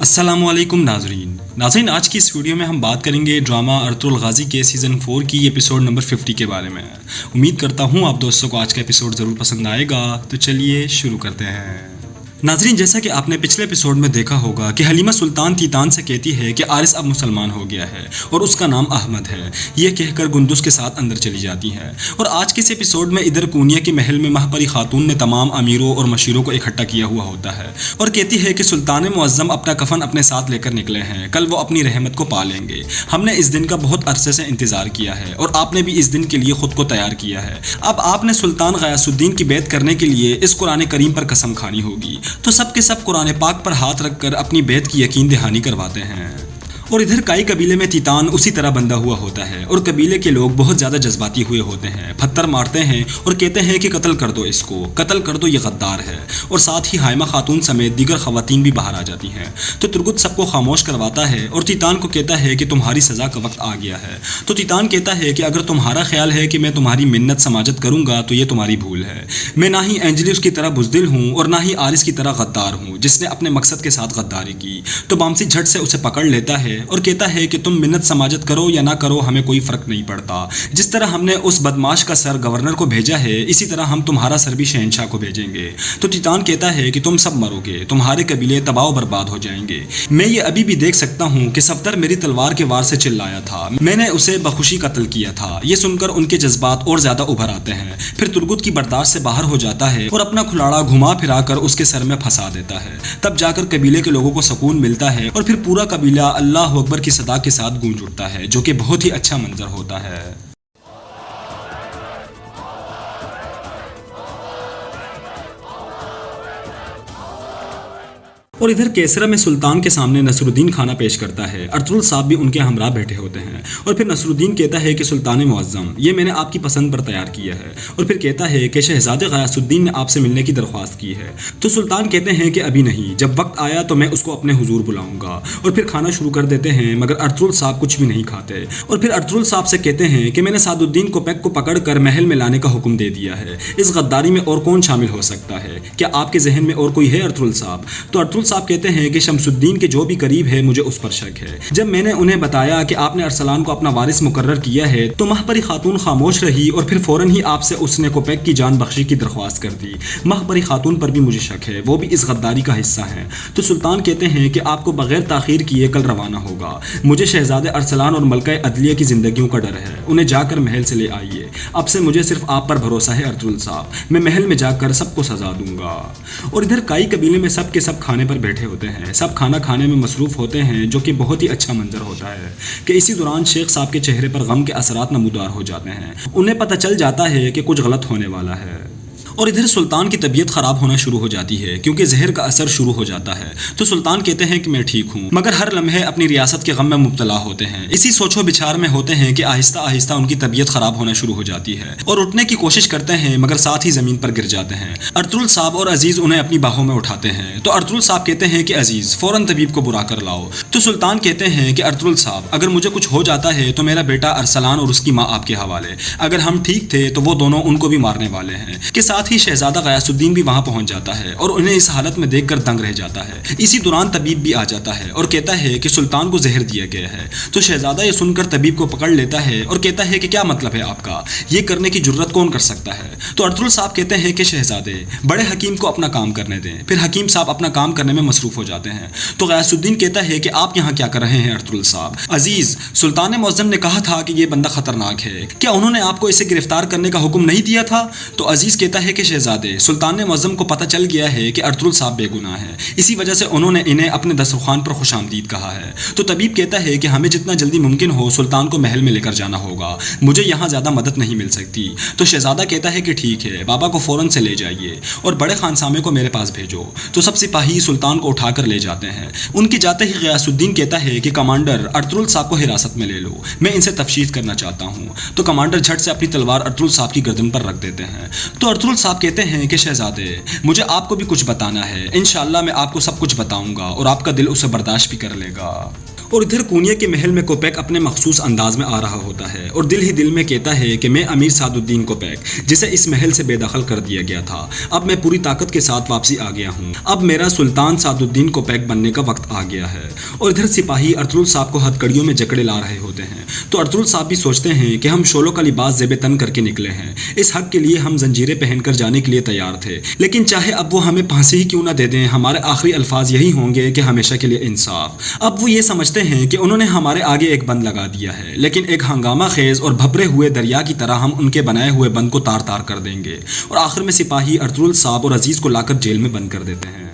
अस्सलाम वालेकुम नाज़रीन आज की इस वीडियो में हम बात करेंगे ड्रामा अर्तुगरुल गाज़ी के सीज़न 4 की एपिसोड नंबर 50 के बारे में। उम्मीद करता हूँ आप दोस्तों को आज का एपिसोड ज़रूर पसंद आएगा, तो चलिए शुरू करते हैं। नाज़रीन, जैसा कि आपने पिछले एपिसोड में देखा होगा कि हलीमा सुल्तान तीतान से कहती है कि आरिस अब मुसलमान हो गया है और उसका नाम अहमद है। यह कहकर गुंदुस के साथ अंदर चली जाती है। और आज के इस एपिसोड में इधर कूनिया के महल में महपरी खातून ने तमाम अमीरों और मशीरों को इकट्ठा किया हुआ होता है और कहती है कि सुल्तान मुअज़्ज़म अपना कफन अपने साथ लेकर निकले हैं, कल वो अपनी रहमत को पा लेंगे। हमने इस दिन का बहुत अरसे से इंतज़ार किया है और आपने भी इस दिन के लिए ख़ुद को तैयार किया है। अब आपने सुल्तान गयासुद्दीन की बैत करने के लिए इस कुरान करीम पर कसम खानी होगी। तो सब के सब कुरान पाक पर हाथ रखकर अपनी बैत की यकीन दहानी करवाते हैं। और इधर काई कबीले में तीतान उसी तरह बंधा हुआ होता है और कबीले के लोग बहुत ज़्यादा जज्बाती हुए होते हैं, पत्थर मारते हैं और कहते हैं कि कत्ल कर दो इसको, कत्ल कर दो, ये गद्दार है। और साथ ही हाइमा खातून समेत दीगर खवातीन भी बाहर आ जाती हैं। तो तुर्गुत सबको खामोश करवाता है और तीतान को कहता है कि तुम्हारी सज़ा का वक्त आ गया है। तो तीतान कहता है कि अगर तुम्हारा ख्याल है कि मैं तुम्हारी मिन्नत समाजत करूँगा तो ये तुम्हारी भूल है। मैं ना ही एंजलिस की तरह बुज़दिल हूँ और ना ही आरिस की तरह गद्दार हूँ जिसने अपने मकसद के साथ गद्दारी की। तो बामसी झट से उसे पकड़ लेता है और कहता है कि तुम मिन्नत समाजत करो या ना करो, हमें कोई फ़र्क नहीं पड़ता। जिस तरह हमने उस बदमाश का सर गवर्नर को भेजा है, इसी तरह हम तुम्हारा सर भी शहनशाह को भेजेंगे। तो तीतान कहता है कि तुम सब मरोगे, तुम्हारे कबीले तबाह बर्बाद हो जाएंगे। मैं ये अभी भी देख सकता हूँ कि सफदर मेरी तलवार के वार से चिल्लाया था, मैंने उसे बखुशी कत्ल किया था। ये सुनकर उनके जज्बात और ज़्यादा उभर आते हैं। फिर तुर्गुत की बर्दाश्त से बाहर हो जाता है और अपना खुलाड़ा घुमा फिरा कर उसके सर में फंसा देता है। तब जाकर कबीले के लोगों को सुकून मिलता है और फिर पूरा कबीला अल्लाह अकबर की सदा के साथ गूंज उठता है, जो कि बहुत ही अच्छा मंजर होता है। और इधर केसरा में सुल्तान के सामने नसरुद्दीन खाना पेश करता है। अर्तुगरुल साहब भी उनके हमरा बैठे होते हैं और फिर नसरुद्दीन कहता है कि सुल्तान मुअज़्ज़म, ये मैंने आपकी पसंद पर तैयार किया है। और फिर कहता है कि शहजादे गयासुद्दीन ने आपसे मिलने की दरख्वास्त की है। तो सुल्तान कहते हैं कि अभी नहीं, जब वक्त आया तो मैं उसको अपने हुजूर बुलाऊंगा। और फिर खाना शुरू कर देते हैं, मगर अर्तुगरुल साहब कुछ भी नहीं खाते। और फिर अर्तुगरुल साहब से कहते हैं कि मैंने सादुद्दीन कोपैक को पकड़ कर महल में लाने का हुक्म दे दिया है। इस गद्दारी में और कौन शामिल हो सकता है? क्या आपके जहन में और कोई है अर्तुगरुल साहब? तो अर्तुगरुल साहब कहते हैं कि शमसुद्दीन के जो भी करीब है, मुझे उस पर शक है। जब मैंने उन्हें बताया कि आपने अरसलान को अपना वारिस मुकर्रर किया है, तो महपरी खातून खामोश रही और फिर फौरन ही आपसे उसने कोपैक की जान बख्शी की दरख्वास्त कर दी। महपरी खातून पर भी मुझे शक है, वो भी इस गद्दारी का हिस्सा है। तो सुल्तान कहते हैं कि आपको बगैर ताखीर किए कल रवाना होगा। मुझे शहजादे अरसलान और मलका अदलिया की जिंदगियों का डर है, उन्हें जाकर महल से ले आइए। अब से मुझे सिर्फ आप पर भरोसा है अर्तुगरुल साहब, मैं महल में जाकर सबको सजा दूंगा। और इधर काई कबीले में सब के सब खाने पर बैठे होते हैं, सब खाना खाने में मसरूफ़ होते हैं, जो कि बहुत ही अच्छा मंजर होता है कि इसी दौरान शेख साहब के चेहरे पर गम के असरात नमूदार हो जाते हैं। उन्हें पता चल जाता है कि कुछ गलत होने वाला है। और इधर सुल्तान की तबीयत ख़राब होना शुरू हो जाती है क्योंकि जहर का असर शुरू हो जाता है। तो सुल्तान कहते हैं कि मैं ठीक हूँ, मगर हर लम्हे अपनी रियासत के गम में मुब्तला होते हैं। इसी सोचो विचार में होते हैं कि आहिस्ता आहिस्ता उनकी तबीयत ख़राब होना शुरू हो जाती है और उठने की कोशिश करते हैं, मगर साथ ही ज़मीन पर गिर जाते हैं। अर्तुगरुल साहब और अजीज़ उन्हें अपनी बाहों में उठाते हैं। तो अर्तुगरुल साहब कहते हैं कि अजीज़ फ़ौरन तबीब को बुला कर लाओ। तो सुल्तान कहते हैं कि अर्तुगरुल साहब, अगर मुझे कुछ हो जाता है तो मेरा बेटा अरसलान और उसकी माँ आपके हवाले, अगर हम ठीक थे तो वो दोनों उनको भी मारने वाले हैं। के साथ ही शहजादा गयासुद्दीन भी वहां पहुंच जाता है और उन्हें इस हालत में देखकर दंग रह जाता है। इसी दौरान तबीब भी आ जाता है और कहता है कि सुल्तान को जहर दिया गया है। तो शहजादा ये सुनकर तबीब को पकड़ लेता है और कहता है कि क्या मतलब है आपका, ये करने की जुर्रत कौन कर सकता है? तो अर्तुगरुल साहब कहते हैं कि शहजादे, बड़े हकीम को अपना काम करने दें। फिर हकीम साहब अपना काम करने में मसरूफ़ हो जाते हैं। तो गयासुद्दीन कहता है कि आप यहाँ क्या कर रहे हैं अर्तुगरुल साहब? अजीज़, सुल्तान मुअज़्ज़म ने कहा था कि ये बंदा खतरनाक है, क्या उन्होंने आपको इसे गिरफ्तार करने का हुक्म नहीं दिया था? तो अजीज़ कहता है कि शहजादे, सुल्तान मुअज़्ज़म को पता चल गया है कि अर्तुगरुल साहब बेगुनाह है, इसी वजह से उन्होंने इन्हें अपने दस्तरखान पर खुशामदीद कहा है। तो तबीब कहता है कि हमें जितना जल्दी मुमकिन हो सुल्तान को महल में लेकर जाना होगा, मुझे यहाँ ज़्यादा मदद नहीं मिल सकती। तो शहजादा कहता है कि ठीक है, बाबा को फ़ौरन से ले जाइए और बड़े खानसामे को मेरे पास भेजो। तो सब सिपाही सुल्तान को उठाकर ले जाते हैं। उनके जाते ही गयासुद्दीन कहता है कि कमांडर, अर्तुगरुल साहब को हिरासत में ले लो, मैं इनसे तफ्शीश करना चाहता हूँ। तो कमांडर झट से अपनी तलवार अर्तुगरुल साहब की गर्दन पर रख देते हैं। तो अर्तुगरुल साहब कहते हैं कि शहजादे, मुझे आपको भी कुछ बताना है, इंशाअल्लाह मैं आपको सब कुछ बताऊंगा और आपका दिल उसे बर्दाश्त भी कर लेगा। اور ادھر کونیا کے محل میں کوپیک اپنے مخصوص انداز میں آ رہا ہوتا ہے اور دل ہی دل میں کہتا ہے کہ میں امیر سعد الدین کوپیک جسے اس محل سے بے دخل کر دیا گیا تھا، اب میں پوری طاقت کے ساتھ واپسی آ گیا ہوں، اب میرا سلطان سعد الدین کوپیک بننے کا وقت آ گیا ہے۔ اور ادھر سپاہی ارطغرل صاحب کو ہتھ کڑیوں میں جکڑے لا رہے ہوتے ہیں تو ارطغرل صاحب بھی سوچتے ہیں کہ ہم شولوں کا لباس زیب تن کر کے نکلے ہیں، اس حق کے لیے ہم زنجیریں پہن کر جانے کے لیے تیار تھے، لیکن چاہے اب وہ ہمیں پھانسی ہی کیوں نہ دے دیں، ہمارے آخری الفاظ یہی ہوں گے کہ ہمیشہ کے لیے انصاف۔ اب وہ یہ سمجھتے ہیں کہ انہوں نے ہمارے آگے ایک بند لگا دیا ہے، لیکن ایک ہنگامہ خیز اور بھبرے ہوئے دریا کی طرح ہم ان کے بنائے ہوئے بند کو تار تار کر دیں گے، اور آخر میں سپاہی ارطغرل صاحب اور عزیز کو لا کر جیل میں بند کر دیتے ہیں۔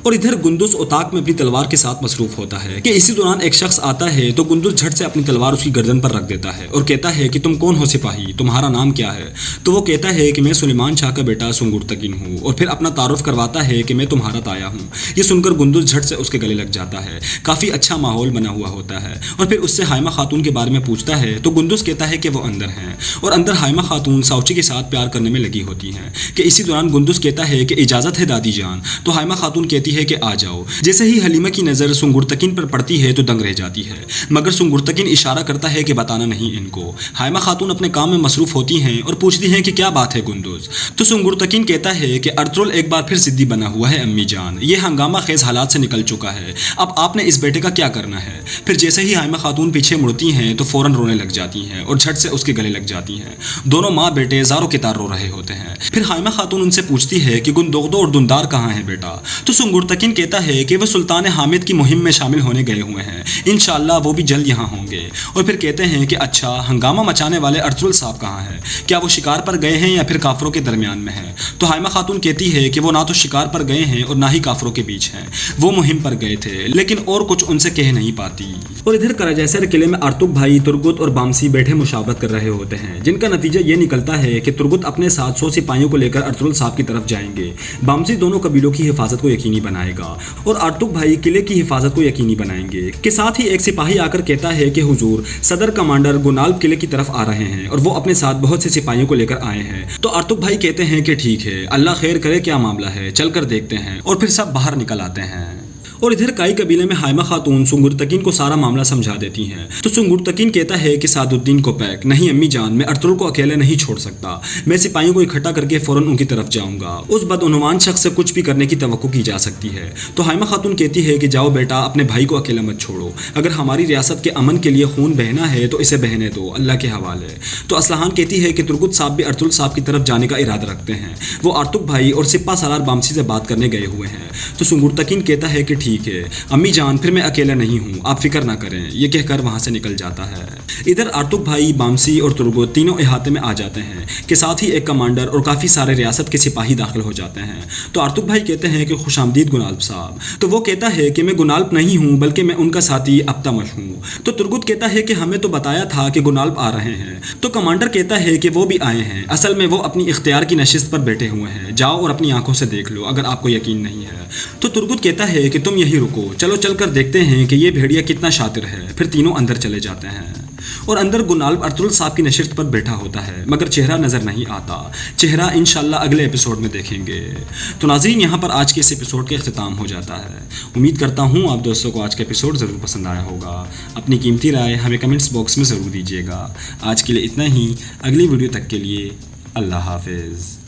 اور ادھر گندز اتاق میں اپنی تلوار کے ساتھ مصروف ہوتا ہے کہ اسی دوران ایک شخص آتا ہے تو گندز جھٹ سے اپنی تلوار اس کی گردن پر رکھ دیتا ہے اور کہتا ہے کہ تم کون ہو سپاہی، تمہارا نام کیا ہے؟ تو وہ کہتا ہے کہ میں سلیمان شاہ کا بیٹا سنگرتکین ہوں، اور پھر اپنا تعارف کرواتا ہے کہ میں تمہارا تایا ہوں۔ یہ سن کر گندز جھٹ سے اس کے گلے لگ جاتا ہے، کافی اچھا ماحول بنا ہوا ہوتا ہے، اور پھر اس سے حائمہ خاتون کے بارے میں پوچھتا ہے تو گندز کہتا ہے کہ وہ اندر ہیں، اور اندر حائمہ خاتون ساوچی کے ساتھ پیار کرنے میں لگی ہوتی ہیں کہ اسی دوران گندز کہتا ہے کہ اجازت ہے دادی جان، تو حائمہ خاتون کہتی ہے کہ آ جاؤ۔ جیسے ہی حلیمہ کی نظر سنگرتکین پر پڑتی ہے تو دنگ رہ جاتی ہے، مگر سنگرتکین اشارہ کرتا ہے کہ بتانا نہیں ان کو۔ حائمہ خاتون اپنے کام میں مصروف ہوتی ہیں اور پوچھتی ہیں کہ کیا بات ہے گندز؟ تو سنگرتکین کہتا ہے کہ ارطغرل ایک بار پھر ضدی بنا ہوا ہے امی جان، یہ ہنگامہ خیز حالات سے نکل چکا ہے، اب آپ نے اس بیٹے کا کیا کرنا ہے؟ پھر جیسے ہی حائمہ خاتون پیچھے مڑتی ہیں تو فوراً رونے لگ جاتی ہیں اور جھٹ سے اس کے گلے لگ جاتی ہیں۔ دونوں ماں بیٹے زاروں کے تار رو رہے ہوتے ہیں۔ پھر حائمہ خاتون ان سے پوچھتی ہے کہ گندوغدو اور دندار کہاں ہیں بیٹا؟ تو سنگرتکین کہتا ہے کہ وہ سلطان حامد کی مہم میں شامل ہونے گئے ہوئے ہیں، انشاءاللہ وہ بھی جلد یہاں ہوں گے۔ اور پھر کہتے ہیں کہ اچھا، ہنگامہ مچانے والے ارطغرل صاحب کہاں ہیں؟ کیا وہ شکار پر گئے ہیں یا پھر کافروں کے درمیان میں ہیں؟ تو حائمہ خاتون کہتی ہے کہ وہ نہ تو شکار پر گئے ہیں اور نہ ہی کافروں کے بیچ ہیں، وہ مہم پر گئے تھے لیکن اور کچھ ان سے کہہ نہیں پاتی۔ اور ادھر کراجیسر قلعے میں ارتک بھائی ترگت اور بامسی بیٹھے مشاورت کر رہے ہوتے ہیں، جن کا نتیجہ یہ نکلتا ہے کہ ترگت اپنے 700 سپاہیوں کو لے کر ارطغرل صاحب کی طرف جائیں گے، بامسی دونوں قبیلوں کی حفاظت کو یقینی بنائے گا، اور ارتک بھائی قلعے کی حفاظت کو یقینی بنائیں گے۔ کے ساتھ ہی ایک سپاہی آ کر کہتا ہے کہ حضور، صدر کمانڈر گنالب قلعے کی طرف آ رہے ہیں اور وہ اپنے ساتھ بہت سے سپاہیوں کو لے کر آئے ہیں۔ تو ارتک بھائی کہتے ہیں کہ ٹھیک ہے، اللہ خیر کرے، کیا معاملہ ہے، چل کر دیکھتے ہیں، اور پھر سب باہر نکل آتے ہیں۔ اور ادھر کائی قبیلے میں حائمہ خاتون سنگرتکین کو سارا معاملہ سمجھا دیتی ہیں تو سنگرتکین کہتا ہے کہ سعد الدین کوپیک، نہیں امی جان، میں ارطغرل کو اکیلے نہیں چھوڑ سکتا، میں سپاہیوں کو اکٹھا کر کے فوراً ان کی طرف جاؤں گا، اس بدعنوان شخص سے کچھ بھی کرنے کی توقع کی جا سکتی ہے۔ تو حائمہ خاتون کہتی ہے کہ جاؤ بیٹا، اپنے بھائی کو اکیلا مت چھوڑو، اگر ہماری ریاست کے امن کے لیے خون بہنا ہے تو اسے بہنے دو، اللہ کے حوالے۔ تو اسلحان کہتی ہے کہ ترگت صاحب بھی ارطغرل صاحب کی طرف جانے کا ارادہ رکھتے ہیں، وہ ارتک بھائی اور سپہ سالار بامسی سے بات کرنے گئے ہوئے ہیں۔ تو سنگرتکین کہتا ہے کہ ٹھیک ہے امی جان، پھر میں اکیلا نہیں ہوں، آپ فکر نہ کریں، یہ کہہ کر وہاں سے نکل جاتا ہے۔ ادھر ارتک بھائی، بامسی اور ترگت تینوں احاطے میں آ جاتے ہیں کہ ساتھ ہی ایک کمانڈر اور کافی سارے ریاست کے سپاہی داخل ہو جاتے ہیں۔ تو ارتک بھائی کہتے ہیں کہ خوش آمدید گنالب صاحب۔ تو وہ کہتا ہے کہ میں گنالب نہیں ہوں بلکہ میں ان کا ساتھی ابتمش ہوں۔ تو ترگت کہتا ہے کہ ہمیں تو بتایا تھا کہ گنالب آ رہے ہیں۔ تو کمانڈر کہتا ہے کہ وہ بھی آئے ہیں، اصل میں وہ اپنی اختیار کی نشست پر بیٹھے ہوئے ہیں، جاؤ اور اپنی آنکھوں سے دیکھ لو اگر آپ کو یقین نہیں ہے۔ تو ترگت کہتا ہے کہ تم یہی رکو، چلو چل کر دیکھتے ہیں کہ یہ بھیڑیا کتنا شاطر ہے۔ پھر تینوں اندر چلے جاتے ہیں اور اندر گنالب ارطغرل صاحب کی نشست پر بیٹھا ہوتا ہے، مگر چہرہ نظر نہیں آتا، چہرہ انشاءاللہ اگلے ایپیسوڈ میں دیکھیں گے۔ تو ناظرین، یہاں پر آج کے اس ایپیسوڈ کا اختتام ہو جاتا ہے۔ امید کرتا ہوں آپ دوستوں کو آج کا ایپیسوڈ ضرور پسند آیا ہوگا۔ اپنی قیمتی رائے ہمیں کمنٹس باکس میں ضرور دیجیے گا۔ آج کے لیے اتنا ہی، اگلی ویڈیو تک کے لیے اللہ حافظ۔